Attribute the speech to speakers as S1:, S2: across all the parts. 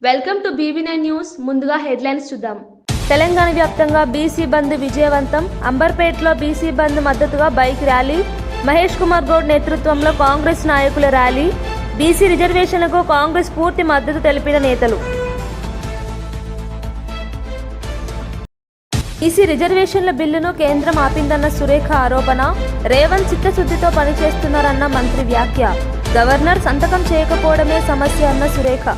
S1: Welcome to బీబీ9 news. ముందుగా headlines చూద్దాం. తెలంగాణ వ్యాప్తంగా బీసీ బంద్ విజయవంతం. అంబర్పేటలో బీసీ బంద్ మద్దతుగా బైక్ ర్యాలీ. మహేష్ కుమార్ గౌడ్ నేతృత్వంలో కాంగ్రెస్ నాయకుల ర్యాలీ. బీసీ రిజర్వేషన్లకు కాంగ్రెస్ పూర్తి మద్దతు తెలిపిన నేతలు. బీసీ రిజర్వేషన్ల బిల్లును కేంద్రం ఆపిందన్న సురేఖ ఆరోపణ. రేవంత్ చిత్తశుద్ధితో పనిచేస్తున్నారన్న మంత్రి వ్యాఖ్య. గవర్నర్ సంతకం చేయకపోవడమే సమస్య అన్న సురేఖ.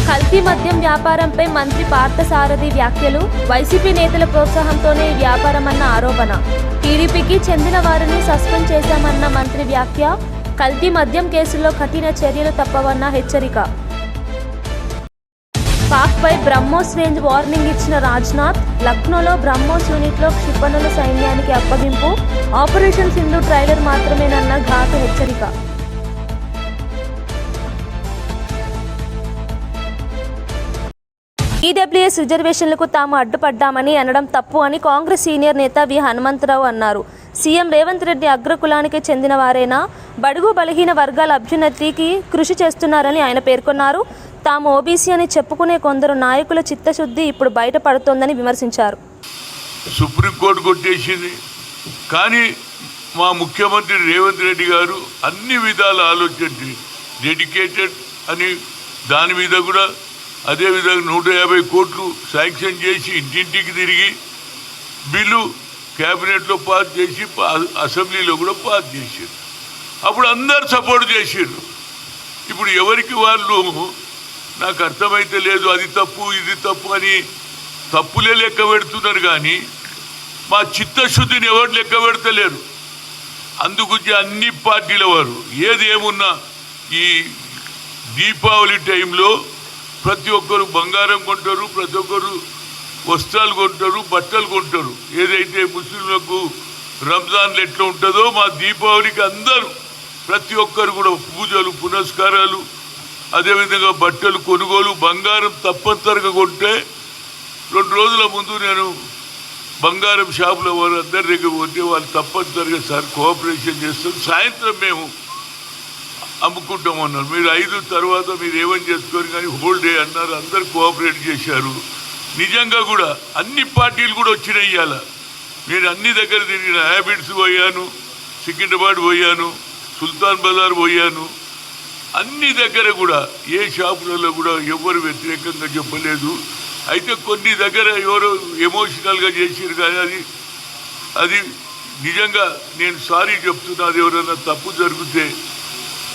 S1: కల్తీ మద్యం వ్యాపారంపై మంత్రి పార్థసారథి వ్యాఖ్యలు. వైసీపీ నేతల ప్రోత్సాహంతోనే ఈ వ్యాపారం అన్న ఆరోపణ. టీడీపీకి చెందిన వారిని సస్పెండ్ చేశామన్న మంత్రి వ్యాఖ్య. కల్తీ మద్యం కేసుల్లో కఠిన చర్యలు తప్పవన్న హెచ్చరిక. పాక్పై బ్రహ్మోస్ రేంజ్ వార్నింగ్ ఇచ్చిన రాజ్నాథ్. లక్నోలో బ్రహ్మోస్ యూనిట్లో క్షిపణుల సైన్యానికి అప్పగింపు. ఆపరేషన్ సింధు ట్రైలర్ మాత్రమేనన్న ఘాటు హెచ్చరిక. ఈడబ్ల్యూఎస్ రిజర్వేషన్లకు తాము అడ్డుపడ్డామని అనడం తప్పు అని కాంగ్రెస్ సీనియర్ నేత వి హనుమంతరావు అన్నారు. సీఎం రేవంత్ రెడ్డి అగ్రకులానికి చెందిన వారైనా బడుగు బలహీన వర్గాల అభ్యున్నతికి కృషి చేస్తున్నారని ఆయన పేర్కొన్నారు. తాము ఓబీసీ అని చెప్పుకునే కొందరు నాయకుల చిత్తశుద్ధి ఇప్పుడు బయటపడుతోందని విమర్శించారు.
S2: సుప్రీంకోర్టు కొట్టేసింది, కానీ మా ముఖ్యమంత్రి రేవంత్ రెడ్డి గారు అన్ని విధాల ఆలోచించి డెడికేటెడ్ అని దాని మీద కూడా అదేవిధంగా 150 కోట్లు శాంక్షన్ చేసి ఇంటింటికి తిరిగి బిల్లు క్యాబినెట్లో పాస్ చేసి అసెంబ్లీలో కూడా పాస్ చేశారు. అప్పుడు అందరు సపోర్ట్ చేశారు. ఇప్పుడు ఎవరికి వాళ్ళు నాకు అర్థమైతే లేదు, అది తప్పు ఇది తప్పు అని తప్పులే లెక్క పెడుతున్నారు, కానీ మా చిత్తశుద్ధిని ఎవరు లెక్క పెడతలేరు. అందుగురించి అన్ని పార్టీల వారు ఏది ఏమున్నా ఈ దీపావళి టైంలో ప్రతి ఒక్కరు బంగారం కొంటారు, ప్రతి ఒక్కరు వస్త్రాలు కొంటారు, బట్టలు కొంటారు. ఏదైతే ముస్లింలకు రంజాన్లు ఎట్లా ఉంటుందో మా దీపావళికి అందరూ ప్రతి ఒక్కరు కూడా పూజలు పునస్కారాలు, అదేవిధంగా బట్టలు కొనుగోలు, బంగారం తప్పనిసరిగా కొంటే 2 రోజుల ముందు నేను బంగారం షాపుల వారు అందరి దగ్గర పోతే వాళ్ళు తప్పనిసరిగా సార్ కోఆపరేషన్ చేస్తారు, సాయంత్రం మేము అమ్ముకుంటామన్నారు. మీరు 5 తర్వాత మీరు ఏమని చేసుకోరు కానీ హోల్ డే అన్నారు. అందరు కోఆపరేట్ చేశారు. నిజంగా కూడా అన్ని పార్టీలు కూడా వచ్చినాయి. ఇవాళ నేను అన్ని దగ్గర తిరిగిన, హ్యాబిట్స్ పోయాను, సికింద్రాబాద్ పోయాను, సుల్తాన్ బజార్ పోయాను. అన్ని దగ్గర కూడా ఏ షాపులలో కూడా ఎవరు వ్యతిరేకంగా చెప్పలేదు. అయితే కొన్ని దగ్గర ఎవరు ఎమోషనల్గా చేసారు, కానీ అది నిజంగా నేను సారీ చెప్తున్నా, అది ఎవరైనా తప్పు జరిగితే.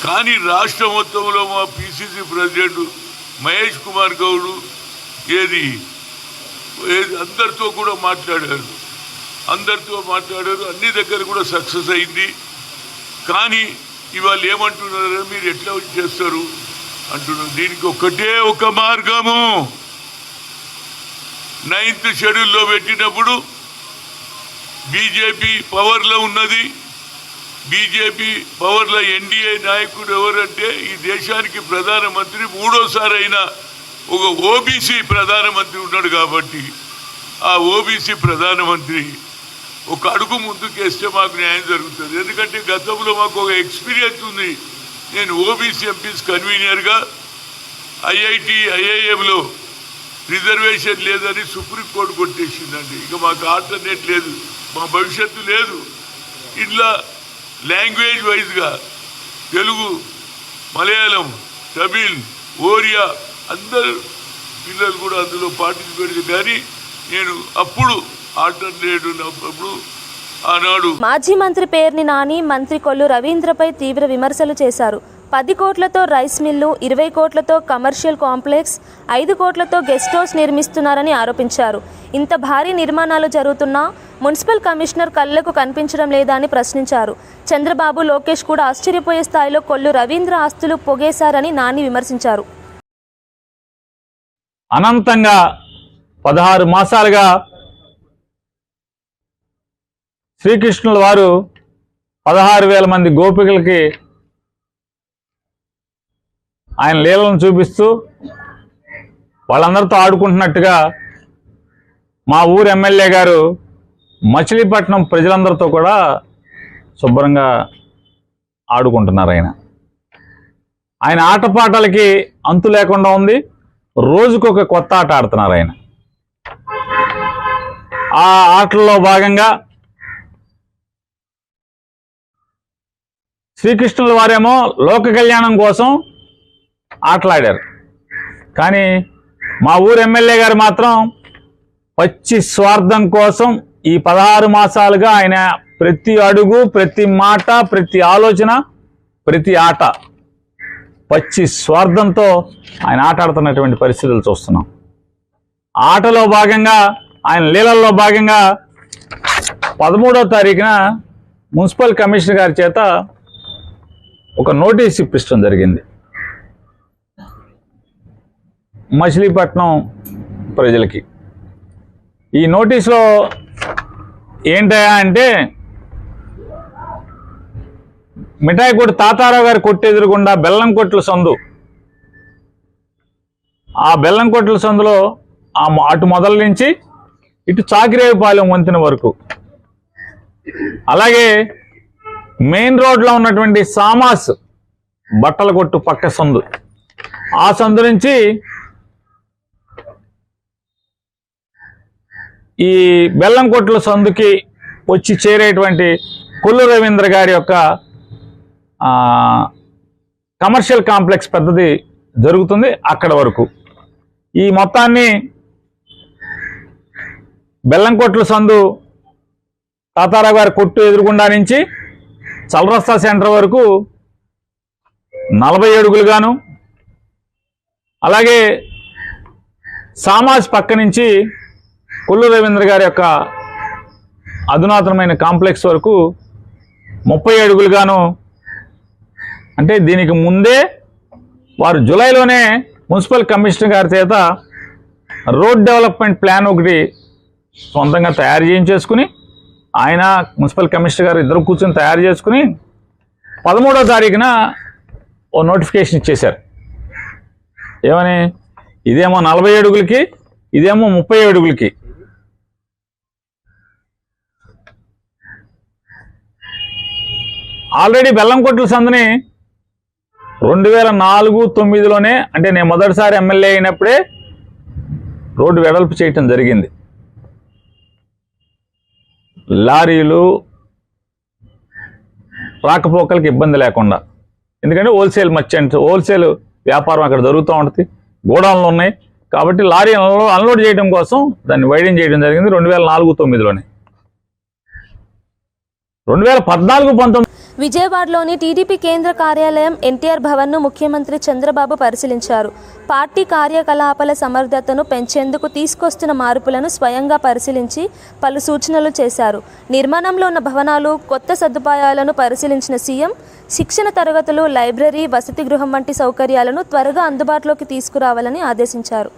S2: కానీ రాష్ట్ర మొత్తంలో మా పిసిసి ప్రెసిడెంట్ మహేష్ కుమార్ గౌడ్ ఏది అందరితో కూడా మాట్లాడారు, అన్ని దగ్గర కూడా సక్సెస్ అయింది. కానీ ఇవాళ ఏమంటున్నారు, మీరు ఎట్లా చేస్తారు అంటున్నారు. దీనికి ఒకటే ఒక మార్గము, 9th షెడ్యూల్లో పెట్టినప్పుడు బీజేపీ పవర్లో ఉన్నది. బీజేపీ పవర్లో ఎన్డీఏ నాయకుడు ఎవరంటే ఈ దేశానికి ప్రధానమంత్రి 3వ అయినా ఒక ఓబీసీ ప్రధానమంత్రి ఉన్నాడు. కాబట్టి ఆ ఓబీసీ ప్రధానమంత్రి ఒక అడుగు ముందుకేస్తే మాకు న్యాయం జరుగుతుంది. ఎందుకంటే గతంలో మాకు ఒక ఎక్స్పీరియన్స్ ఉంది. నేను ఓబీసీ ఎంపీస్ కన్వీనర్గా ఐఐటి ఐఐఎంలో రిజర్వేషన్ లేదని సుప్రీంకోర్టు కొట్టేసిందండి. ఇక మాకు ఆల్టర్నేట్ లేదు, మా భవిష్యత్తు లేదు. ఇట్లా లాంగ్వేజ్ వైజ్గా తెలుగు, మలయాళం, తమిళ్, ఒరియా అందరు పిల్లలు కూడా అందులో పార్టిసిపేట్. కానీ నేను అప్పుడు ఆల్టర్నేట్ ఉన్నప్పుడు ఆనాడు
S1: మాజీ మంత్రి పేర్ని నాని మంత్రి కొల్లు రవీంద్రపై తీవ్ర విమర్శలు చేశారు. 10 కోట్లతో రైస్ మిల్లు, 20 కోట్లతో కమర్షియల్ కాంప్లెక్స్, 5 కోట్లతో గెస్ట్ హౌస్ నిర్మిస్తున్నారని ఆరోపించారు. ఇంత భారీ నిర్మాణాలు జరుగుతున్నా మున్సిపల్ కమిషనర్ కళ్లకు కనిపించడం లేదా అని ప్రశ్నించారు. చంద్రబాబు, లోకేష్ కూడా ఆశ్చర్యపోయే స్థాయిలో కొల్లు రవీంద్ర ఆస్తులు పొగేశారని నాని విమర్శించారు.
S3: అనంతంగా 16 మాసాలుగా శ్రీకృష్ణుల వారు 16,000 మంది గోపికలకి ఆయన లీలను చూపిస్తూ వాళ్ళందరితో ఆడుకుంటున్నట్టుగా మా ఊరు ఎమ్మెల్యే గారు మచిలీపట్నం ప్రజలందరితో కూడా శుభ్రంగా ఆడుకుంటున్నారు. ఆయన ఆటపాటలకి అంతు లేకుండా ఉంది. రోజుకొక కొత్త ఆట ఆడుతున్నారు ఆయన. ఆ ఆటల్లో భాగంగా శ్రీకృష్ణుల వారేమో లోక కళ్యాణం కోసం ఆటలాడారు. కానీ మా ఊరు ఎమ్మెల్యే గారు మాత్రం పచ్చి స్వార్థం కోసం ఈ 16 మాసాలుగా ఆయన ప్రతి అడుగు, ప్రతి మాట, ప్రతి ఆలోచన, ప్రతి ఆట పచ్చి స్వార్థంతో ఆయన ఆట ఆడుతున్నటువంటి పరిస్థితులు చూస్తున్నాం. ఆటలో భాగంగా, ఆయన లీలల్లో భాగంగా 13వ తారీఖున మున్సిపల్ కమిషనర్ గారి చేత ఒక నోటీస్ ఇప్పించడం జరిగింది మచిలీపట్నం ప్రజలకి. ఈ నోటీసులో ఏంటయా అంటే, మిఠాయి కొట్టు తాతారావు గారి కొట్టు ఎదురుగుండా బెల్లం కొట్ల సందు, ఆ బెల్లం కొట్ల సందులో అటు మొదల నుంచి ఇటు చాకిరేవుపాలెం వంతెన వరకు, అలాగే మెయిన్ రోడ్లో ఉన్నటువంటి సామాస్ బట్టల కొట్టు పక్క సందు, ఆ సందు నుంచి ఈ బెల్లం కొట్ల సందుకి వచ్చి చేరేటువంటి కొల్లు రవీంద్ర గారి యొక్క కమర్షియల్ కాంప్లెక్స్ పెద్దది జరుగుతుంది, అక్కడ వరకు. ఈ మొత్తాన్ని బెల్లంకొట్ల సందు తాతారావు గారి కొట్టు ఎదురుగుండా నుంచి చలరస్తా సెంటర్ వరకు 40 అడుగులుగాను, అలాగే సామాజ్ పక్క నుంచి కొల్లు రవీంద్ర గారి యొక్క అధునాతనమైన కాంప్లెక్స్ వరకు 30 అడుగులుగాను, అంటే దీనికి ముందే వారు జూలైలోనే మున్సిపల్ కమిషనర్ గారి చేత రోడ్ డెవలప్మెంట్ ప్లాన్ ఒకటి సొంతంగా తయారు చేయించేసుకుని, ఆయన మున్సిపల్ కమిషనర్ గారు ఇద్దరు కూర్చొని తయారు చేసుకుని 13వ తారీఖున ఓ నోటిఫికేషన్ ఇచ్చేశారు. ఏమని? ఇదేమో 40 అడుగులకి, ఇదేమో 30 అడుగులకి. ఆల్రెడీ బెల్లంకొట్ల సందుని 2004-09లోనే, అంటే నేను మొదటిసారి ఎమ్మెల్యే అయినప్పుడే రోడ్డు వెడల్పు చేయటం జరిగింది. లారీలు రాకపోకలకి ఇబ్బంది లేకుండా, ఎందుకంటే హోల్సేల్ మర్చెంట్స్, హోల్సేల్ వ్యాపారం అక్కడ జరుగుతూ ఉంటుంది, గోడౌన్లు ఉన్నాయి కాబట్టి లారీ అన్లోడ్ చేయడం కోసం దాన్ని వైడెన్ చేయడం జరిగింది 2004-09లోనే. 2014-19
S1: విజయవాడలోని టీడీపీ కేంద్ర కార్యాలయం ఎన్టీఆర్ భవన్ను ముఖ్యమంత్రి చంద్రబాబు పరిశీలించారు. పార్టీ కార్యకలాపాల సమర్థతను పెంచేందుకు తీసుకొస్తున్న మార్పులను స్వయంగా పరిశీలించి పలు సూచనలు చేశారు. నిర్మాణంలో ఉన్న భవనాలు, కొత్త సదుపాయాలను పరిశీలించిన సీఎం శిక్షణ తరగతులు, లైబ్రరీ, వసతి గృహం వంటి సౌకర్యాలను త్వరగా అందుబాటులోకి తీసుకురావాలని ఆదేశించారు.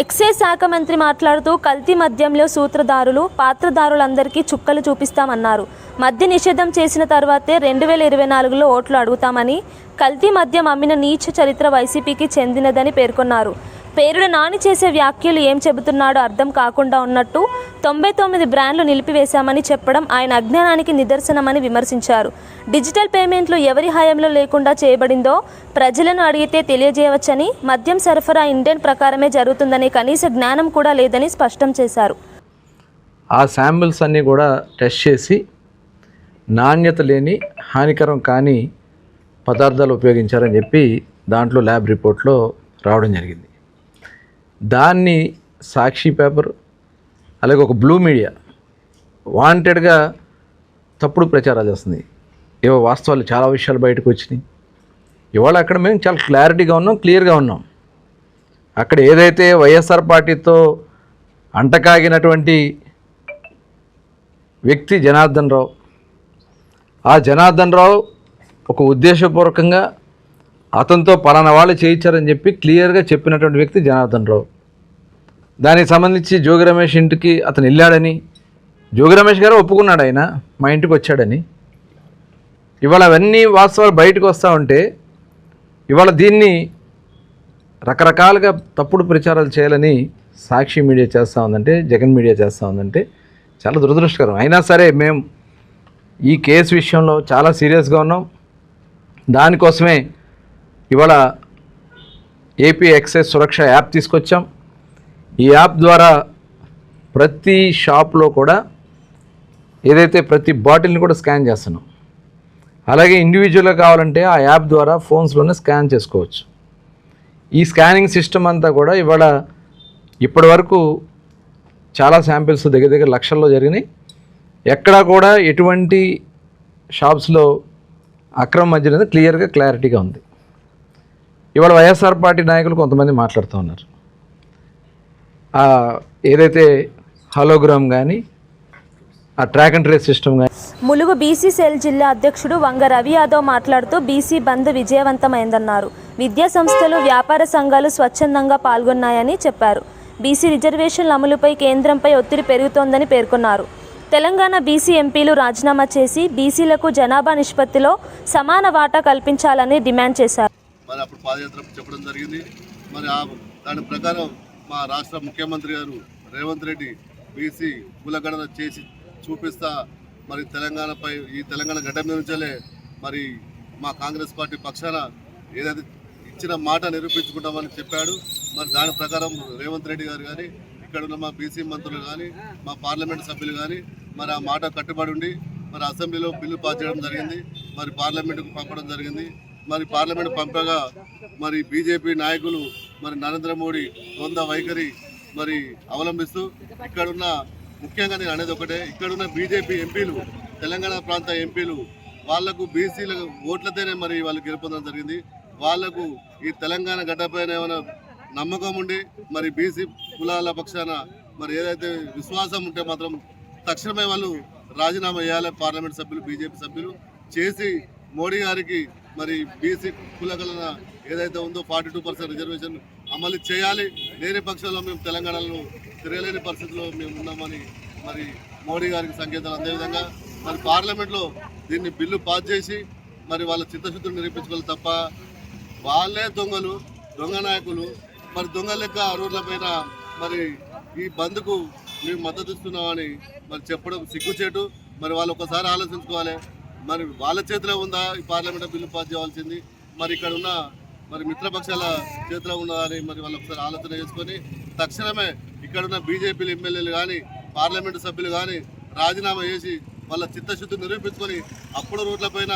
S1: ఎక్సైజ్ శాఖ మంత్రి మాట్లాడుతూ కల్తీ మద్యంలో సూత్రధారులు పాత్రధారులందరికీ చుక్కలు చూపిస్తామన్నారు. మద్య నిషేధం చేసిన తర్వాతే 2024లో ఓట్లు అడుగుతామని, కల్తీ మద్యం అమ్మిన నీచ చరిత్ర వైసీపీకి చెందినదని పేర్కొన్నారు. పేరుడు నాని చేసే వ్యాఖ్యలు ఏం చెబుతున్నాడో అర్థం కాకుండా ఉన్నట్టు 99 బ్రాండ్లు నిలిపివేశామని చెప్పడం ఆయన అజ్ఞానానికి నిదర్శనమని విమర్శించారు. డిజిటల్ పేమెంట్లు ఎవరి హయాంలో లేకుండా చేయబడిందో ప్రజలను అడిగితే తెలియజేయవచ్చని, మద్యం సరఫరా ఇండియన్ ప్రకారమే జరుగుతుందనే కనీస జ్ఞానం కూడా లేదని స్పష్టం చేశారు.
S4: ఆ శాంపిల్స్ అన్నీ కూడా టెస్ట్ చేసి నాణ్యత లేని హానికరం కాని పదార్థాలు ఉపయోగించారని చెప్పి దాంట్లో ల్యాబ్ రిపోర్ట్లో రావడం జరిగింది. దాన్ని సాక్షి పేపర్ అలాగే ఒక బ్లూ మీడియా వాంటెడ్గా తప్పుడు ప్రచారాలు చేస్తుంది. ఏవో వాస్తవాలు చాలా విషయాలు బయటకు వచ్చినాయి. ఇవాళ అక్కడ మేము చాలా క్లారిటీగా ఉన్నాం, క్లియర్గా ఉన్నాం. అక్కడ ఏదైతే వైఎస్ఆర్ పార్టీతో అంటకాగినటువంటి వ్యక్తి జనార్దన్ రావు, ఆ జనార్దన్ రావు ఒక ఉద్దేశపూర్వకంగా అతనితో పలానా వాళ్ళు చేయించారని చెప్పి క్లియర్గా చెప్పినటువంటి వ్యక్తి జనార్దన్ రావు. దానికి సంబంధించి జోగి రమేష్ ఇంటికి అతను వెళ్ళాడని, జోగి రమేష్ గారు ఒప్పుకున్నాడు ఆయన మా ఇంటికి వచ్చాడని. ఇవాళ అవన్నీ వాస్తవాలు బయటకు వస్తూ ఉంటే ఇవాళ దీన్ని రకరకాలుగా తప్పుడు ప్రచారాలు చేయాలని సాక్షి మీడియా చేస్తూ ఉందంటే, జగన్ మీడియా చేస్తూ ఉందంటే చాలా దురదృష్టకరం. అయినా సరే మేము ఈ కేసు విషయంలో చాలా సీరియస్గా ఉన్నాం. దానికోసమే ఇవాళ ఏపీ ఎక్సైజ్ సురక్ష యాప్ తీసుకొచ్చాం. ఈ యాప్ ద్వారా ప్రతి షాప్లో కూడా ఏదైతే ప్రతి బాటిల్ని కూడా స్కాన్ చేస్తున్నాం. అలాగే ఇండివిజువల్గా కావాలంటే ఆ యాప్ ద్వారా ఫోన్స్లోనే స్కాన్ చేసుకోవచ్చు. ఈ స్కానింగ్ సిస్టమ్ అంతా కూడా ఇవాళ ఇప్పటి వరకు చాలా శాంపిల్స్ దగ్గర దగ్గర లక్షల్లో జరిగినాయి. ఎక్కడా కూడా ఎటువంటి షాప్స్లో అక్రమ మద్యం అనేది క్లియర్గా క్లారిటీగా ఉంది. ఇవాళ వైఎస్ఆర్ పార్టీ నాయకులు కొంతమంది మాట్లాడుతూ ఉన్నారు. ఏదైతే హలోగ్రామ్ కానీ ఆ ట్రాక్ అండ్ ట్రేస్ సిస్టమ్ కానీ.
S1: ములుగు బీసీ సెల్ జిల్లా అధ్యక్షుడు వంగ రవి యాదవ్ మాట్లాడుతూ బీసీ బంద్ విజయవంతమైందన్నారు. విద్యా సంస్థలు, వ్యాపార సంఘాలు స్వచ్ఛందంగా పాల్గొన్నాయని చెప్పారు. బీసీ రిజర్వేషన్ల అమలుపై కేంద్రంపై ఒత్తిడి పెరుగుతోందని పేర్కొన్నారు. తెలంగాణ బీసీ ఎంపీలు రాజీనామా చేసి బీసీలకు జనాభా నిష్పత్తిలో సమాన వాటా కల్పించాలని డిమాండ్ చేశారు.
S5: మరి అప్పుడు పాదయాత్ర చెప్పడం జరిగింది. మరి దాని ప్రకారం మా రాష్ట్ర ముఖ్యమంత్రి గారు రేవంత్ రెడ్డి బీసీ కులగణన చేసి చూపిస్తా మరి తెలంగాణపై ఈ తెలంగాణ గడ్డ మీద నుంచే మరి మా కాంగ్రెస్ పార్టీ పక్షాన ఏదైతే ఇచ్చిన మాట నిరూపించుకుంటామని చెప్పాడు. మరి దాని ప్రకారం రేవంత్ రెడ్డి గారు కానీ ఇక్కడ ఉన్న మా బీసీ మంత్రులు కానీ మా పార్లమెంట్ సభ్యులు కానీ మరి ఆ మాట కట్టుబడి ఉండి మరి అసెంబ్లీలో బిల్లు పాస్ చేయడం జరిగింది. మరి పార్లమెంటుకు పంపడం జరిగింది. మరి పార్లమెంట్ పంపగా మరి బీజేపీ నాయకులు మరి నరేంద్ర మోడీ ద్వంద్వ వైఖరి మరి అవలంబిస్తూ ఇక్కడున్న ముఖ్యంగా నేను అనేది ఒకటే, ఇక్కడున్న బీజేపీ ఎంపీలు, తెలంగాణ ప్రాంత ఎంపీలు వాళ్లకు బీసీల ఓట్లతోనే మరి వాళ్ళు గెలుపొందడం జరిగింది. వాళ్లకు ఈ తెలంగాణ గడ్డపైన ఏమైనా నమ్మకం ఉండి మరి బీసీ కులాల పక్షాన మరి ఏదైతే విశ్వాసం ఉంటే మాత్రం తక్షణమే వాళ్ళు రాజీనామా చేయాలి. పార్లమెంట్ సభ్యులు, బీజేపీ సభ్యులు చేసి మోడీ గారికి మరి బీసీ కులగలన ఏదైతే ఉందో 42% రిజర్వేషన్ అమలు చేయాలి. లేని పక్షంలో మేము తెలంగాణలో తిరగలేని పరిస్థితిలో మేము ఉన్నామని మరి మోడీ గారికి సంకేతాలు. అదేవిధంగా మరి పార్లమెంట్లో దీన్ని బిల్లు పాస్ చేసి మరి వాళ్ళ చిత్తశుద్ధిని నిరూపించుకోవాలి తప్ప వాళ్ళే దొంగలు, దొంగ నాయకులు మరి దొంగ లెక్క రోడ్లపైన మరి ఈ బంద్కు మేము మద్దతు ఇస్తున్నామని మరి చెప్పడం సిగ్గుచేటు. మరి వాళ్ళు ఒకసారి ఆలోచించుకోవాలి. మరి వాళ్ళ చేతిలో ఉందా ఈ పార్లమెంట్ బిల్లు పాస్ చేయాల్సింది, మరి ఇక్కడ ఉన్న మరి మిత్రపక్షాల చేతిలో ఉన్నదని మరి వాళ్ళు ఒకసారి ఆలోచన చేసుకొని తక్షణమే ఇక్కడున్న బీజేపీ ఎమ్మెల్యేలు కానీ పార్లమెంటు సభ్యులు కానీ రాజీనామా చేసి వాళ్ళ చిత్తశుద్ధి నిరూపించుకొని అప్పుడు రోడ్లపైన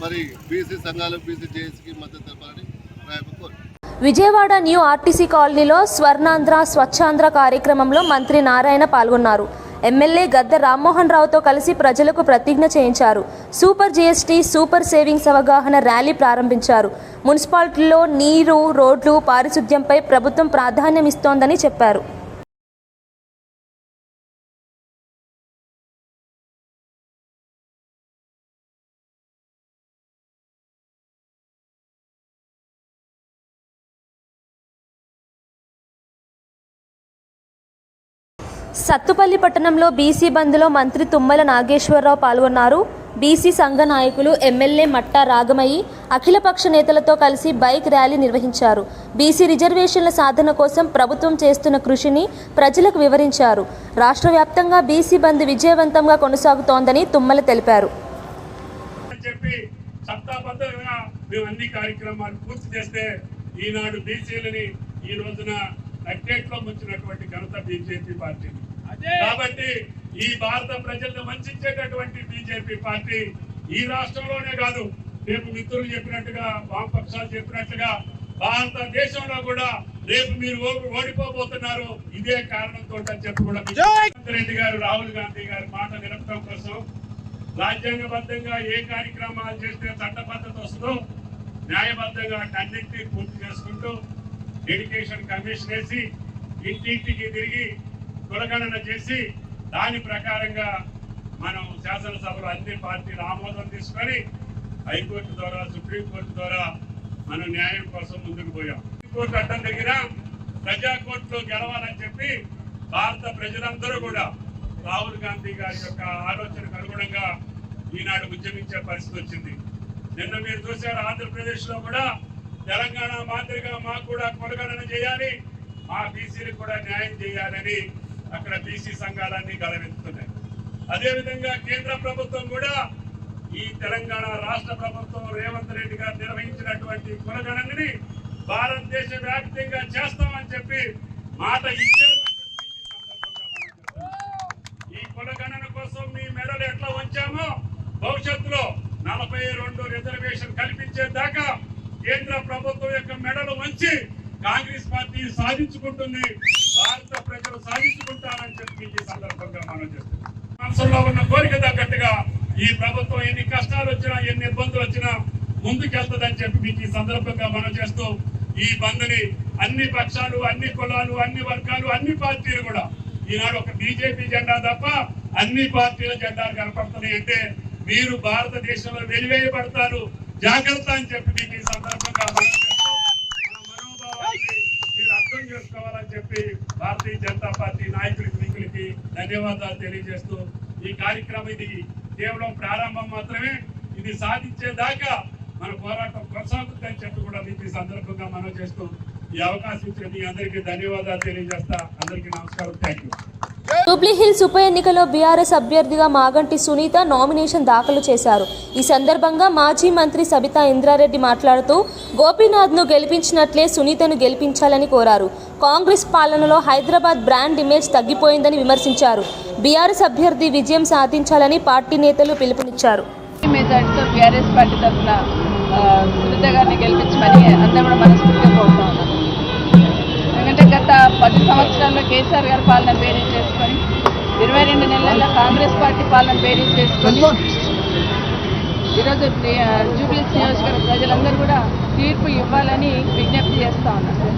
S5: మరి బీసీ సంఘాలు, బీసీ జేఏసీకి మద్దతు తెలపాలని కోరుతున్నాను.
S1: విజయవాడ న్యూ ఆర్టీసీ కాలనీలో స్వర్ణాంధ్ర స్వచ్ఛాంధ్ర కార్యక్రమంలో మంత్రి నారాయణ పాల్గొన్నారు. ఎమ్మెల్యే గద్దె రామ్మోహన్ రావుతో కలిసి ప్రజలకు ప్రతిజ్ఞ చేయించారు. సూపర్ జీఎస్టీ, సూపర్ సేవింగ్స్ అవగాహన ర్యాలీ ప్రారంభించారు. మున్సిపాలిటీలో నీరు, రోడ్లు, పారిశుద్ధ్యంపై ప్రభుత్వం ప్రాధాన్యం ఇస్తోందని చెప్పారు. సత్తుపల్లి పట్టణంలో బీసీ బంద్లో మంత్రి తుమ్మల నాగేశ్వరరావు పాల్గొన్నారు. బీసీ సంఘ నాయకులు, ఎమ్మెల్యే మట్టా రాగమయ్యి అఖిలపక్ష నేతలతో కలిసి బైక్ ర్యాలీ నిర్వహించారు. బీసీ రిజర్వేషన్ల సాధన కోసం ప్రభుత్వం చేస్తున్న కృషిని ప్రజలకు వివరించారు. రాష్ట్ర వ్యాప్తంగా బీసీ బంద్ విజయవంతంగా కొనసాగుతోందని తుమ్మల తెలిపారు.
S6: మేము అన్ని కార్యక్రమాలు పూర్తి చేస్తే ఈనాడు బీసీలని ఈ రోజున అట్టేట్లో ముంచినటువంటి ఘనత బీజేపీ పార్టీ. కాబట్టి ఈ భారత ప్రజలను వంచేటటువంటి బీజేపీ పార్టీ ఈ రాష్ట్రంలోనే కాదు, రేపు మిత్రులు చెప్పినట్టుగా, వామపక్షాలు చెప్పినట్టుగా భారతదేశంలో కూడా రేపు మీరు ఓడిపోబోతున్నారు. ఇదే కారణంతో అని చెప్పి కూడా రెడ్డి గారు, రాహుల్ గాంధీ గారి మాట నిలపడం కోసం రాజ్యాంగబద్ధంగా ఏ కార్యక్రమాలు చేస్తే చట్టబద్ధత వస్తుందో న్యాయబద్ధంగా అన్నింటినీ పూర్తి చేసుకుంటూ ఎడ్యుకేషన్ కమిషన్ వేసి ఇంటింటికి తిరిగి కులగణన చేసి దాని ప్రకారంగా మనం శాసనసభలో అన్ని పార్టీలు ఆమోదం తీసుకొని హైకోర్టు ద్వారా, సుప్రీంకోర్టు ద్వారా మనం న్యాయం కోసం ముందుకు పోయాం. కోర్టు అడ్డం దగ్గర ప్రజా కోర్టులో గెలవాలని చెప్పి భారత ప్రజలందరూ కూడా రాహుల్ గాంధీ గారి యొక్క ఆలోచనకు అనుగుణంగా ఈనాడు ఉద్యమించే పరిస్థితి వచ్చింది. నిన్న మీరు చూశారు, ఆంధ్రప్రదేశ్ లో కూడా తెలంగాణ మాదిరిగా మాకు కూడా కులగణన చేయాలి, మా బీసీలకు కూడా న్యాయం చేయాలని అక్కడ బీసీ సంఘాలన్నీ గలవెత్తుతున్నాయి. అదేవిధంగా కేంద్ర ప్రభుత్వం కూడా ఈ తెలంగాణ రాష్ట్ర ప్రభుత్వం రేవంత్ రెడ్డి గారు నిర్వహించినటువంటి కులగణనని భారతదేశ వ్యాప్తంగా చేస్తామని చెప్పి మాట ఇచ్చారు. ఈ కులగణన కోసం మీ మెడలు ఎట్లా వంచామో భవిష్యత్తులో 42 రిజర్వేషన్ కల్పించేదాకా కేంద్ర ప్రభుత్వం యొక్క మెడలు వంచి కాంగ్రెస్ పార్టీ సాధించుకుంటుంది, భారత ప్రజలు సాధించుకుంటారని చెప్పి ఈ సందర్భంగా మనం చేస్తున్నాం. మనసులో ఉన్న కోరిక తగ్గట్టుగా ఈ ప్రభుత్వం ఎన్ని కష్టాలు వచ్చినా, ఎన్ని ఇబ్బందులు వచ్చినా ముందుకెళ్తుందని చెప్పి మీకు ఈ సందర్భంగా మనం చేస్తూ ఈ బంద్ని అన్ని పక్షాలు, అన్ని కులాలు, అన్ని వర్గాలు, అన్ని పార్టీలు కూడా ఈనాడు ఒక బీజేపీ జెండా తప్ప అన్ని పార్టీల జెండాలు కనపడుతున్నాయి అంటే మీరు భారతదేశంలో వెలివేయబడతారు, జాగ్రత్త అని చెప్పి మీకు ఈ సందర్భంగా మనోభావాన్ని మీరు అర్థం చేసుకోవాలని చెప్పి భారతీయ జనతా పార్టీ నాయకులకి, మిగులకి ధన్యవాదాలు తెలియజేస్తూ ఈ కార్యక్రమం ఇది కేవలం ప్రారంభం మాత్రమే, ఇది సాధించేదాకా మన పోరాటం కొనసాగుతుందని చెప్పి కూడా మీకు ఈ సందర్భంగా మనం చేస్తూ ఈ అవకాశం ఇచ్చిన మీ అందరికీ ధన్యవాదాలు తెలియజేస్తా. అందరికీ నమస్కారం. Thank you.
S1: జూబ్లీహిల్స్ ఉప ఎన్నికలో బీఆర్ఎస్ అభ్యర్థిగా మాగంటి సునీత నామినేషన్ దాఖలు చేశారు. ఈ సందర్భంగా మాజీ మంత్రి సబితా ఇంద్రారెడ్డి మాట్లాడుతూ గోపీనాథ్ను గెలిపించినట్లే సునీతను గెలిపించాలని కోరారు. కాంగ్రెస్ పాలనలో హైదరాబాద్ బ్రాండ్ ఇమేజ్ తగ్గిపోయిందని విమర్శించారు. బీఆర్ఎస్ అభ్యర్థి విజయం సాధించాలని పార్టీ నేతలు పిలుపునిచ్చారు.
S7: మెజార్టీతో బీఆర్ఎస్ పార్టీ తరఫున సునీత గారిని గెలిపించమని అందరూ కూడా మనస్ఫూర్తిగా కోరుతా ఉన్నాం. ఎందుకంటే గత 10 సంవత్సరాల్లో కేసీఆర్ గారి పాలన బేరీజ్ చేసుకొని 22 నెలల్లో కాంగ్రెస్ పార్టీ పాలన బేరీజ్ చేసుకొని ఈరోజు జూబ్లీహిల్స్ నియోజకవర్గ ప్రజలందరూ కూడా తీర్పు ఇవ్వాలని విజ్ఞప్తి చేస్తూ ఉన్నారు.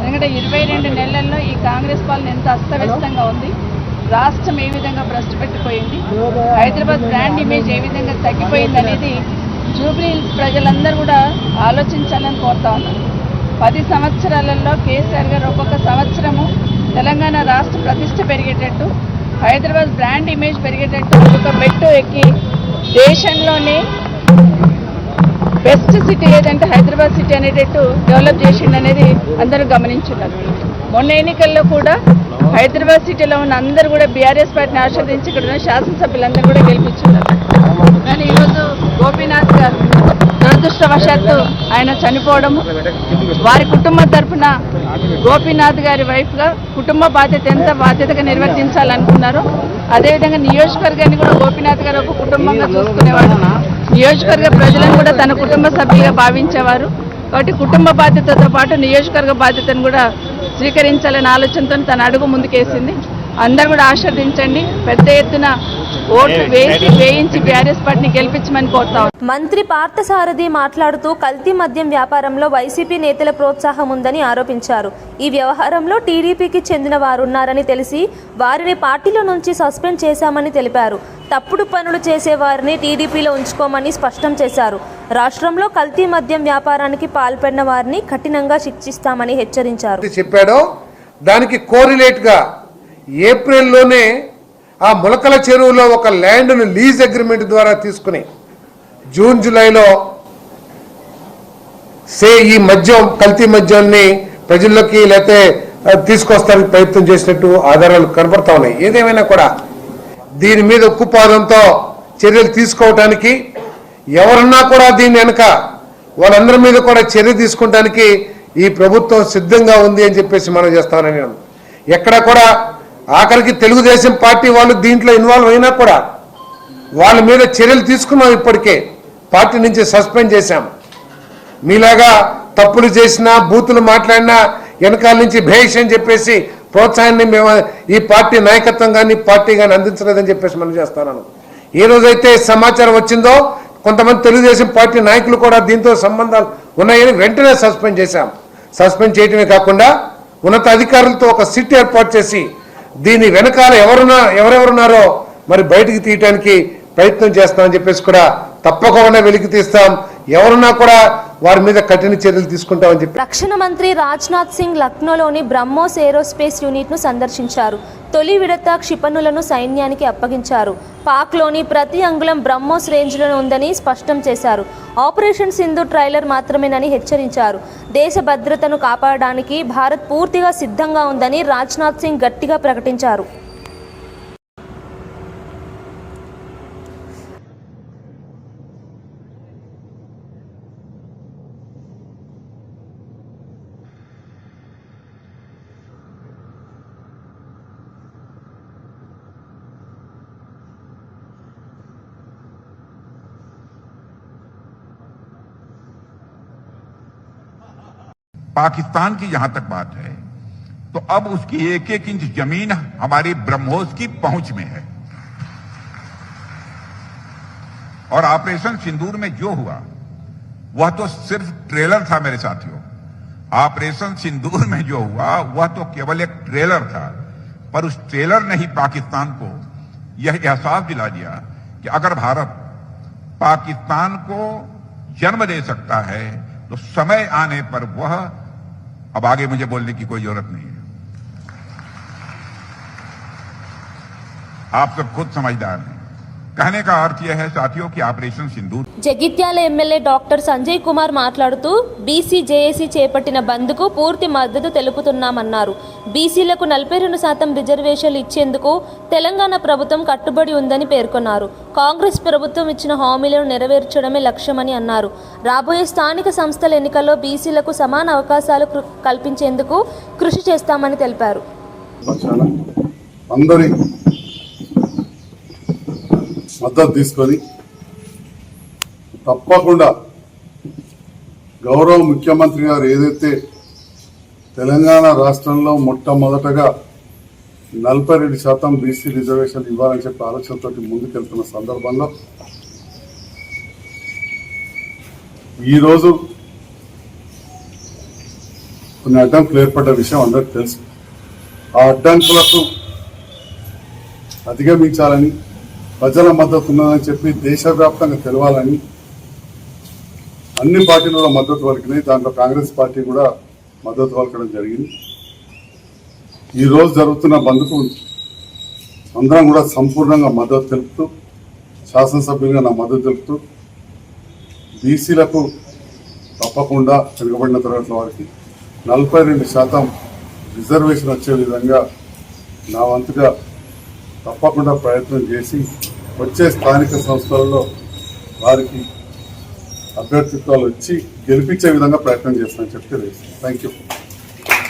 S7: ఎందుకంటే 22 నెలల్లో ఈ కాంగ్రెస్ పాలన ఎంత అస్తవ్యస్తంగా ఉంది, రాష్ట్రం ఏ విధంగా భ్రష్టు పెట్టిపోయింది, హైదరాబాద్ బ్రాండ్ ఇమేజ్ ఏ విధంగా తగ్గిపోయింది అనేది జూబ్లీహిల్స్ ప్రజలందరూ కూడా ఆలోచించాలని కోరుతా ఉన్నారు. 10 సంవత్సరాలలో కేసీఆర్ గారు ఒక్కొక్క సంవత్సరము తెలంగాణ రాష్ట్ర ప్రతిష్ట పెరిగేటట్టు, హైదరాబాద్ బ్రాండ్ ఇమేజ్ పెరిగేటట్టు ఒక్కొక్క మెట్టు ఎక్కి దేశంలోనే బెస్ట్ సిటీ ఏదంటే హైదరాబాద్ సిటీ అనేటట్టు డెవలప్ చేసిండు అనేది అందరూ గమనించున్నారు. మొన్న ఎన్నికల్లో కూడా హైదరాబాద్ సిటీలో ఉన్న అందరూ కూడా బీఆర్ఎస్ పార్టీని ఆస్వాదించి ఇక్కడ ఉన్న శాసనసభ్యులందరూ కూడా గెలిపించున్నారు. కానీ ఈరోజు గోపీనాథ్ గారు దురదృష్టవశాత్తు ఆయన చనిపోవడము, వారి కుటుంబం తరఫున గోపీనాథ్ గారి వైఫ్గా కుటుంబ బాధ్యత ఎంత బాధ్యతగా నిర్వర్తించాలనుకున్నారో అదేవిధంగా నియోజకవర్గాన్ని కూడా గోపీనాథ్ గారు ఒక కుటుంబంగా చూసుకునేవాడు, నియోజకవర్గ ప్రజలను కూడా తన కుటుంబ సభ్యులుగా భావించేవారు. కాబట్టి కుటుంబ బాధ్యతతో పాటు నియోజకవర్గ బాధ్యతను కూడా స్వీకరించాలనే ఆలోచనతో తన అడుగు ముందుకేసింది. అందరూ కూడా ఆశీర్వదించండి, పెద్ద ఎత్తున ఓట్లు వేయించి బీఆర్ఎస్ పార్టీని గెలిపించమని కోరుతాం.
S1: మంత్రి పార్థసారథి మాట్లాడుతూ కల్తీ మద్యం వ్యాపారంలో వైసీపీ నేతల ప్రోత్సాహం ఉందని ఆరోపించారు. ఈ వ్యవహారంలో టీడీపీకి చెందిన వారున్నారని తెలిసి వారిని పార్టీలో నుంచి సస్పెండ్ చేశామని తెలిపారు. తప్పుడు పనులు చేసే వారిని టీడీపీలో ఉంచుకోమని స్పష్టం చేశారు. రాష్ట్రంలో కల్తీ మద్యం వ్యాపారానికి పాల్పడిన వారిని కఠినంగా శిక్షిస్తామని హెచ్చరించారు.
S8: చెప్పాడో దానికి కోరిలేట్గా ఏప్రిల్లోనే ఆ ములకల చెరువులో ఒక ల్యాండ్ను లీజ్ అగ్రిమెంట్ ద్వారా తీసుకుని జూన్ జూలైలో ఈ మద్యం కల్తీ మద్యాన్ని ప్రజల్లోకి లేకపోతే తీసుకొస్తానికి ప్రయత్నం చేసినట్టు ఆధారాలు కనపడతా ఉన్నాయి. ఏదేమైనా కూడా దీని మీద ఉక్కుపాదంతో చర్యలు తీసుకోవటానికి ఎవరన్నా కూడా దీని వెనక వాళ్ళందరి మీద కూడా చర్య తీసుకోవడానికి ఈ ప్రభుత్వం సిద్ధంగా ఉంది అని చెప్పేసి మనం చేస్తామని నేను ఎక్కడ కూడా ఆఖరికి తెలుగుదేశం పార్టీ వాళ్ళు దీంట్లో ఇన్వాల్వ్ అయినా కూడా వాళ్ళ మీద చర్యలు తీసుకున్నాం. ఇప్పటికే పార్టీ నుంచి సస్పెండ్ చేశాం. మీలాగా తప్పులు చేసినా బూతులు మాట్లాడినా వెనకాల నుంచి భేష్ అని చెప్పేసి ప్రోత్సాహాన్ని మేము ఈ పార్టీ నాయకత్వం కానీ పార్టీ కానీ అందించలేదని చెప్పేసి మనం చేస్తున్నాను. ఏ రోజైతే సమాచారం వచ్చిందో కొంతమంది తెలుగుదేశం పార్టీ నాయకులు కూడా దీంతో సంబంధాలు ఉన్నాయని వెంటనే సస్పెండ్ చేశాం. సస్పెండ్ చేయటమే కాకుండా ఉన్నత అధికారులతో ఒక సిట్ ఏర్పాటు చేసి దీని వెనకాల ఎవరెవరున్నారో మరి బయటికి తీయటానికి ప్రయత్నం చేస్తామని చెప్పేసి కూడా తప్పకుండా వెలికి తీస్తాం. ఎవరున్నా కూడా వారి మీద కఠిన చర్యలు తీసుకుంటామని చెప్పి
S1: రక్షణ మంత్రి రాజ్నాథ్ సింగ్ లక్నోలోని బ్రహ్మోస్ ఏరోస్పేస్ యూనిట్ను సందర్శించారు. తొలి విడత క్షిపణులను సైన్యానికి అప్పగించారు. పాక్లోని ప్రతి అంగుళం బ్రహ్మోస్ రేంజ్లో ఉందని స్పష్టం చేశారు. ఆపరేషన్ సింధు ట్రైలర్ మాత్రమేనని హెచ్చరించారు. దేశ భద్రతను కాపాడడానికి భారత్ పూర్తిగా సిద్ధంగా ఉందని రాజ్నాథ్ సింగ్ గట్టిగా ప్రకటించారు.
S9: पाकिस्तान की जहां तक बात है तो अब उसकी एक एक इंच जमीन हमारी ब्रह्मोस की पहुंच में है और ऑपरेशन सिंदूर में जो हुआ वह तो सिर्फ ट्रेलर था मेरे साथियों। ऑपरेशन सिंदूर में जो हुआ वह तो केवल एक ट्रेलर था, पर उस ट्रेलर ने ही पाकिस्तान को यह एहसास दिला दिया कि अगर भारत पाकिस्तान को जन्म दे सकता है तो समय आने पर वह, अब आगे मुझे बोलने की कोई जरूरत नहीं है, आप सब खुद समझदार हैं। कहने का अर्थ यह है साथियों कि ऑपरेशन सिंदूर
S1: జగిత్యాల ఎమ్మెల్యే డాక్టర్ సంజయ్ కుమార్ మాట్లాడుతూ బీసీ జేఏసీ చేపట్టిన బంద్కు పూర్తి మద్దతు తెలుపుతున్నామన్నారు. బీసీలకు 42% రిజర్వేషన్లు ఇచ్చేందుకు తెలంగాణ ప్రభుత్వం కట్టుబడి ఉందని పేర్కొన్నారు. కాంగ్రెస్ ప్రభుత్వం ఇచ్చిన హామీలను నెరవేర్చడమే లక్ష్యమని అన్నారు. రాబోయే స్థానిక సంస్థల ఎన్నికల్లో బీసీలకు సమాన అవకాశాలు కల్పించేందుకు కృషి చేస్తామని తెలిపారు.
S5: మద్దతు తీసుకొని తప్పకుండా గౌరవ ముఖ్యమంత్రి గారు ఏదైతే తెలంగాణ రాష్ట్రంలో మొట్టమొదటగా 42% బీసీ రిజర్వేషన్ ఇవ్వాలని చెప్పి ఆలోచనతో ముందుకెళ్తున్న సందర్భంలో ఈరోజు కొన్ని అడ్డంకులు ఏర్పడ్డ విషయం అందరికీ తెలుసు. ఆ అడ్డంకులకు అధిగమించాలని, ప్రజల మద్దతు ఉన్నదని చెప్పి దేశవ్యాప్తంగా తెలవాలని అన్ని పార్టీలు కూడా మద్దతు పలికినాయి. దాంట్లో కాంగ్రెస్ పార్టీ కూడా మద్దతు పలకడం జరిగింది. ఈరోజు జరుగుతున్న బంద్కు అందరం కూడా సంపూర్ణంగా మద్దతు తెలుపుతూ, శాసనసభ్యులుగా నా మద్దతు తెలుపుతూ, బీసీలకు తప్పకుండా వెనుకబడిన తరగతుల వారికి 42% రిజర్వేషన్ వచ్చే విధంగా నా వంతుగా తప్పకుండా ప్రయత్నం చేసి వచ్చే స్థానిక సంస్థలలో వారికి అభ్యర్థిత్వాలు వచ్చి గెలిపించే విధంగా ప్రయత్నం చేస్తానని చెప్తే థ్యాంక్ యూ.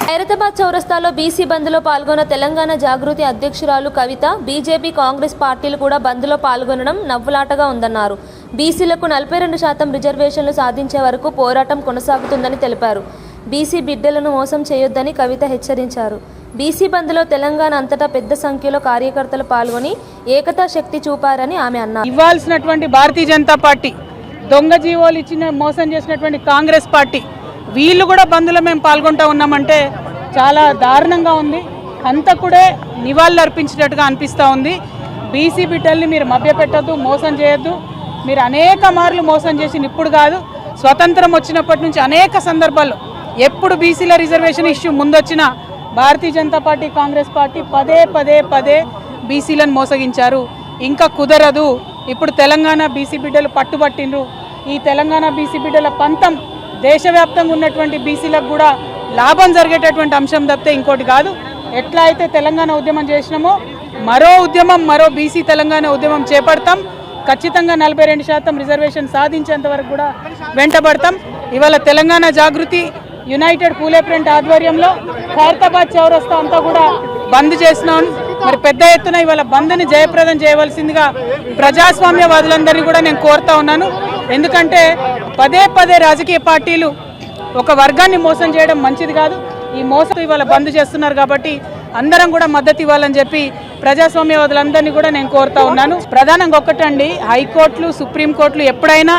S1: ఖైరతాబాద్ చౌరస్తాలో బీసీ బంద్లో పాల్గొన్న తెలంగాణ జాగృతి అధ్యక్షురాలు కవిత, బీజేపీ కాంగ్రెస్ పార్టీలు కూడా బంద్లో పాల్గొనడం నవ్వులాటగా ఉందన్నారు. బీసీలకు 42% రిజర్వేషన్లు సాధించే వరకు పోరాటం కొనసాగుతుందని తెలిపారు. బీసీ బిడ్డలను మోసం చేయొద్దని కవిత హెచ్చరించారు. బీసీ బంద్లో తెలంగాణ అంతటా పెద్ద సంఖ్యలో కార్యకర్తలు పాల్గొని ఏకతా శక్తి చూపారని ఆమె అన్నారు.
S10: ఇవ్వాల్సినటువంటి భారతీయ జనతా పార్టీ, దొంగ జీవోలు ఇచ్చిన మోసం చేసినటువంటి కాంగ్రెస్ పార్టీ, వీళ్ళు కూడా బంద్లో మేము పాల్గొంటూ ఉన్నామంటే చాలా దారుణంగా ఉంది. హంతకుడే నివాళులు అర్పించినట్టుగా అనిపిస్తూ ఉంది. బీసీ బిడ్డల్ని మీరు మభ్యపెట్టద్దు, మోసం చేయొద్దు. మీరు అనేక మార్లు మోసం చేసి ఇప్పుడు కాదు, స్వతంత్రం వచ్చినప్పటి నుంచి అనేక సందర్భాల్లో ఎప్పుడు బీసీల reservation issue ముందొచ్చినా Bharatiya Janata party Congress party పదే బీసీలను మోసగించారు. ఇంకా కుదరదు. ఇప్పుడు తెలంగాణ బీసీ బిడ్డలు పట్టుబట్టిండ్రు. ఈ తెలంగాణ బీసీ బిడ్డల పంతం దేశవ్యాప్తంగా ఉన్నటువంటి బీసీలకు కూడా లాభం జరిగేటటువంటి అంశం తప్పితే ఇంకోటి కాదు. ఎట్లా అయితే తెలంగాణ ఉద్యమం చేసినామో మరో బీసీ తెలంగాణ ఉద్యమం చేపడతాం. ఖచ్చితంగా 42% రిజర్వేషన్ సాధించేంత వరకు కూడా వెంటబడతాం. ఇవాళ తెలంగాణ జాగృతి యునైటెడ్ పూలే ప్రింట్ ఆధ్వర్యంలో ఖైరతాబాద్ చౌరస్తా అంతా కూడా బంద్ చేసినాం. మరి పెద్ద ఎత్తున ఇవాళ బంద్ని జయప్రదం చేయవలసిందిగా ప్రజాస్వామ్యవాదులందరినీ కూడా నేను కోరుతా ఉన్నాను. ఎందుకంటే పదే రాజకీయ పార్టీలు ఒక వర్గాన్ని మోసం చేయడం మంచిది కాదు. ఈ మోసం ఇవాళ బంద్ చేస్తున్నారు కాబట్టి అందరం కూడా మద్దతు ఇవ్వాలని చెప్పి ప్రజాస్వామ్యవాదులందరినీ కూడా నేను కోరుతా ఉన్నాను. ప్రధానంగా ఒక్కటండి, హైకోర్టులు సుప్రీంకోర్టులు ఎప్పుడైనా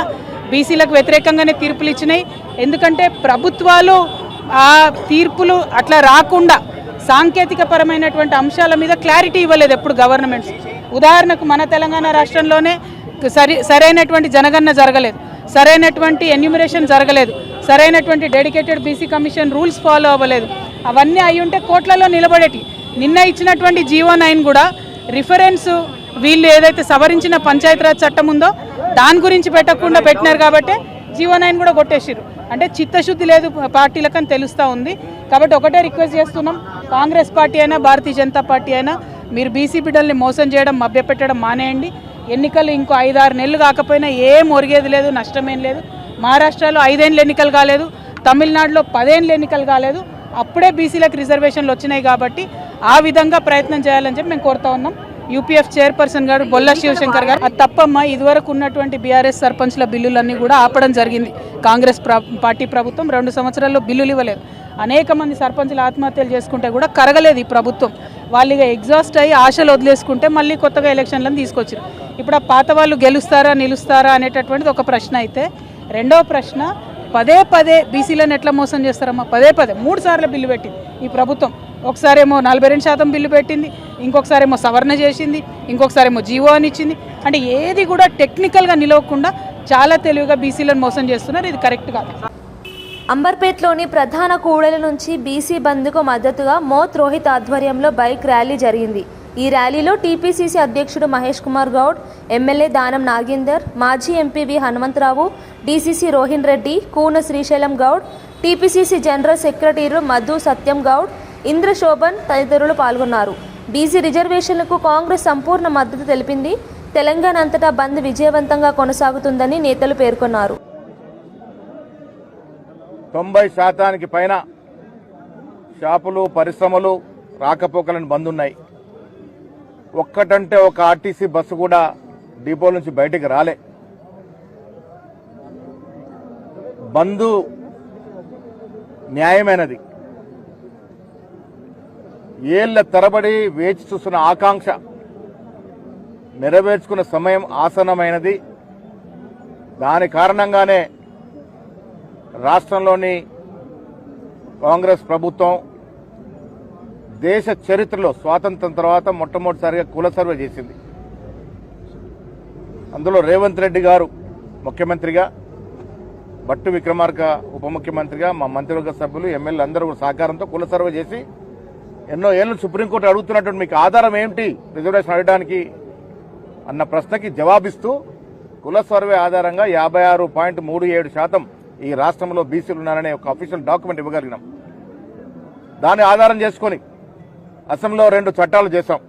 S10: బీసీలకు వ్యతిరేకంగానే తీర్పులు ఇచ్చినాయి. ఎందుకంటే ప్రభుత్వాలు ఆ తీర్పులు అట్లా రాకుండా సాంకేతిక పరమైనటువంటి అంశాల మీద క్లారిటీ ఇవ్వలేదు ఎప్పుడు గవర్నమెంట్స్. ఉదాహరణకు మన తెలంగాణ రాష్ట్రంలోనే సరైనటువంటి జనగణన జరగలేదు, సరైనటువంటి ఎన్యూమరేషన్ జరగలేదు, సరైనటువంటి dedicated BC commission rules follow అవ్వలేదు. అవన్నీ అయి ఉంటే కోర్టులలో నిలబడేటి. నిన్న ఇచ్చినటువంటి జీవో 9 కూడా రిఫరెన్స్ వీళ్ళు ఏదైతే సవరించిన పంచాయతీరాజ్ చట్టం ఉందో దాని గురించి పెట్టకుండా పెట్టినారు కాబట్టి జీవో 9 కూడా కొట్టేసారు. అంటే చిత్తశుద్ధి లేదు పార్టీలకని తెలుస్తూ ఉంది. కాబట్టి ఒకటే రిక్వెస్ట్ చేస్తున్నాం, కాంగ్రెస్ పార్టీ అయినా భారతీయ జనతా పార్టీ అయినా మీరు బీసీ బిడ్డల్ని మోసం చేయడం మభ్యపెట్టడం మానేయండి. ఎన్నికలు ఇంకో 5-6 నెలలు కాకపోయినా ఏం ఒరిగేది లేదు, నష్టమేం లేదు. మహారాష్ట్రలో 5 ఏళ్ళు ఎన్నికలు కాలేదు, తమిళనాడులో 10 ఏళ్ళు ఎన్నికలు కాలేదు. అప్పుడే బీసీలకు రిజర్వేషన్లు వచ్చినాయి కాబట్టి ఆ విధంగా ప్రయత్నం చేయాలని చెప్పి మేము కోరుతా ఉన్నాం. యూపీఎఫ్ చైర్పర్సన్ గారు బొల్ల శివశంకర్ గారు అది తప్పమ్మా, ఇదివరకు ఉన్నటువంటి బీఆర్ఎస్ సర్పంచ్ల బిల్లులన్నీ కూడా ఆపడం జరిగింది. కాంగ్రెస్ పార్టీ ప్రభుత్వం 2 సంవత్సరాల్లో బిల్లులు ఇవ్వలేదు. అనేక మంది సర్పంచులు ఆత్మహత్యలు చేసుకుంటే కూడా కరగలేదు ఈ ప్రభుత్వం. వాళ్ళు ఇక ఎగ్జాస్ట్ అయ్యి ఆశలు వదిలేసుకుంటే మళ్ళీ కొత్తగా ఎలక్షన్లను తీసుకొచ్చారు. ఇప్పుడు ఆ పాత వాళ్ళు గెలుస్తారా నిలుస్తారా అనేటటువంటిది ఒక ప్రశ్న అయితే, రెండవ ప్రశ్న పదే బీసీలను ఎట్లా మోసం చేస్తారమ్మా? 3 సార్లు బిల్లు పెట్టింది ఈ ప్రభుత్వం. ఒకసారేమో 42% బిల్లు పెట్టింది, ఇంకొకసారేమో సవరణ చేసింది, ఇంకొకసారేమో జీవో అని ఇచ్చింది. అంటే ఏది కూడా టెక్నికల్గా నిలవకుండా చాలా తెలివిగా బీసీలను మోసం చేస్తున్నారు. ఇది కరెక్ట్ కాదు.
S1: అంబర్పేట్లోని ప్రధాన కూడలి నుంచి బీసీ బంద్కు మద్దతుగా మోత్ రోహిత్ ఆధ్వర్యంలో బైక్ ర్యాలీ జరిగింది. ఈ ర్యాలీలో టీపీసీసీ అధ్యక్షుడు మహేష్ కుమార్ గౌడ్, ఎమ్మెల్యే దానం నాగేందర్, మాజీ MP V Hanumantharao, DCC Rohin Reddy, Koona Srisailam Goud, TPCC general secretary Madhu Satyam Goud, Indrashobhan తదితరులు పాల్గొన్నారు. బీసీ రిజర్వేషన్లకు కాంగ్రెస్ సంపూర్ణ మద్దతు తెలిపింది. తెలంగాణ అంతటా బంద్ విజయవంతంగా కొనసాగుతుందని నేతలు పేర్కొన్నారు.
S11: 90% పైన షాపులు పరిశ్రమలు రాకపోకలను బంద్ ఉన్నాయి. ఒక్కటంటే ఒక ఆర్టీసీ బస్సు కూడా డిపో నుంచి బయటికి రాలే. బంద్ న్యాయమైనది. ఏళ్ల తరబడి వేచి చూస్తున్న ఆకాంక్ష నెరవేర్చుకున్న సమయం ఆసన్నమైనది. దాని కారణంగానే రాష్ట్రంలోని కాంగ్రెస్ ప్రభుత్వం దేశ చరిత్రలో స్వాతంత్రం తర్వాత మొట్టమొదటిసారిగా కుల సర్వే చేసింది. అందులో రేవంత్ రెడ్డి గారు ముఖ్యమంత్రిగా, భట్టు విక్రమార్క ఉప ముఖ్యమంత్రిగా, మా మంత్రివర్గ సభ్యులు ఎమ్మెల్యేలు అందరూ సహకారంతో కుల సర్వే చేసి ఎన్నో ఏళ్ళు సుప్రీంకోర్టు అడుగుతున్నటువంటి మీకు ఆధారం ఏమిటి రిజర్వేషన్ అడగడానికి అన్న ప్రశ్నకి జవాబిస్తూ కుల సర్వే ఆధారంగా 56.37% ఈ రాష్ట్రంలో బీసీలు ఉన్నారనే ఒక అఫీషియల్ డాక్యుమెంట్ ఇవ్వగలిగినాం. దాన్ని ఆధారం చేసుకొని అసెంబ్లీలో 2 చట్టాలు చేశాం.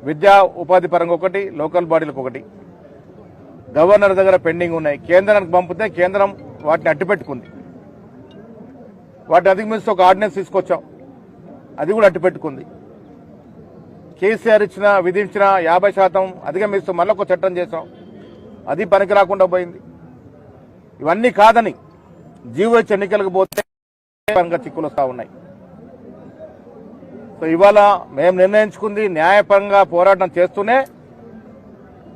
S11: విద్యా ఉపాధి పరంగా ఒకటి, లోకల్ బాడీలకు ఒకటి. గవర్నర్ దగ్గర పెండింగ్ ఉన్నాయి. కేంద్రానికి పంపితే కేంద్రం వాటిని అట్టిపెట్టుకుంది. వాటిని అధిగమిస్తూ ఒక ఆర్డినెన్స్ తీసుకొచ్చాం, అది కూడా అట్టిపెట్టుకుంది. కేసీఆర్ విధించిన 50% అధిగమిస్తూ మళ్ళీ ఒక చట్టం చేశాం, అది పనికి రాకుండా పోయింది. ఇవన్నీ కాదని జీవోహెచ్ ఎన్నికలకు పోతే చిక్కులు వస్తూ ఉన్నాయి. సో ఇవాళ మేము నిర్ణయించుకుంది న్యాయపరంగా పోరాటం చేస్తూనే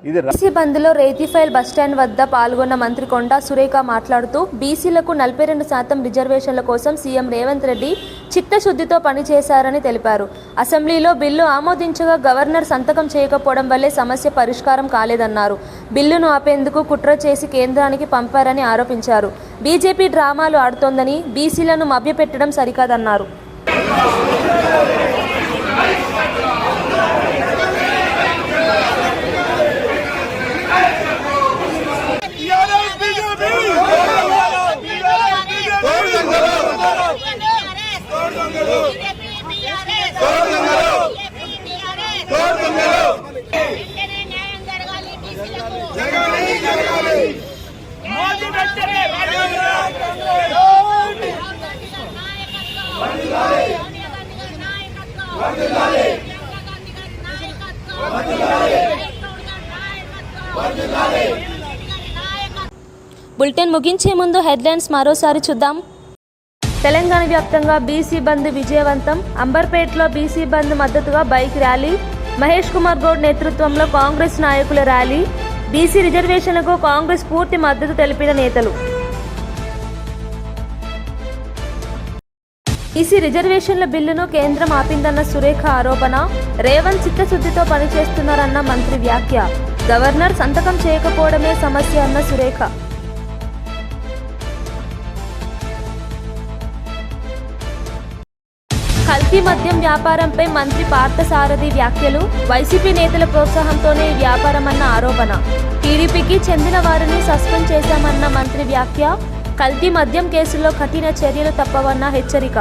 S11: ఇది.
S1: బీసీ బంద్లో రేతిఫైల్ బస్టాండ్ వద్ద పాల్గొన్న మంత్రి కొండా సురేఖ మాట్లాడుతూ బీసీలకు 42% రిజర్వేషన్ల కోసం సీఎం రేవంత్ రెడ్డి చిత్తశుద్ధితో పనిచేశారని తెలిపారు. అసెంబ్లీలో బిల్లు ఆమోదించగా గవర్నర్ సంతకం చేయకపోవడం వల్లే సమస్య పరిష్కారం కాలేదన్నారు. బిల్లును ఆపేందుకు కుట్ర చేసి కేంద్రానికి పంపారని ఆరోపించారు. బీజేపీ డ్రామాలు ఆడుతోందని, బీసీలను మభ్యపెట్టడం సరికాదన్నారు. బులెటిన్ ముగించే ముందు హెడ్లైన్స్ మరోసారి చూద్దాం. తెలంగాణ వ్యాప్తంగా బీసీ బంద్ విజయవంతం. అంబర్పేటలో బీసీ బంద్ మద్దతుగా బైక్ ర్యాలీ. మహేష్ కుమార్ గౌడ్ నేతృత్వంలో కాంగ్రెస్ నాయకుల ర్యాలీ. బీసీ రిజర్వేషన్లకు కాంగ్రెస్ పూర్తి మద్దతు తెలిపిన నేతలు. బీసీ రిజర్వేషన్ల బిల్లును కేంద్రం ఆపిందన్న సురేఖ ఆరోపణ. రేవంత్ చిత్తశుద్ధితో పనిచేస్తున్నారన్న మంత్రి వ్యాఖ్య. గవర్నర్ సంతకం చేయకపోవడమే సమస్య అన్న సురేఖ. కల్తీ మద్యం వ్యాపారంపై మంత్రి పార్థసారథి వ్యాఖ్యలు. వైసీపీ నేతల ప్రోత్సాహంతోనే ఈ వ్యాపారమన్న ఆరోపణ. టీడీపీకి చెందిన వారిని సస్పెండ్ చేశామన్న మంత్రి వ్యాఖ్య. కల్తీ మద్యం కేసుల్లో కఠిన చర్యలు తప్పవన్న హెచ్చరిక.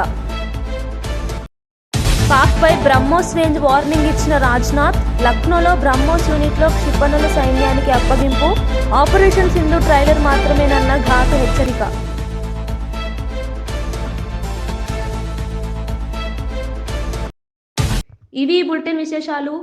S1: పాక్పై బ్రహ్మోస్ రేంజ్ వార్నింగ్ ఇచ్చిన రాజ్నాథ్. లక్నోలో బ్రహ్మోస్ యూనిట్లో క్షిపణుల సైన్యానికి అప్పగింపు. ఆపరేషన్ సింధు ట్రైలర్ మాత్రమేనన్న ఘాటు హెచ్చరిక. ఇవి బులెటిన్ విశేషాలు.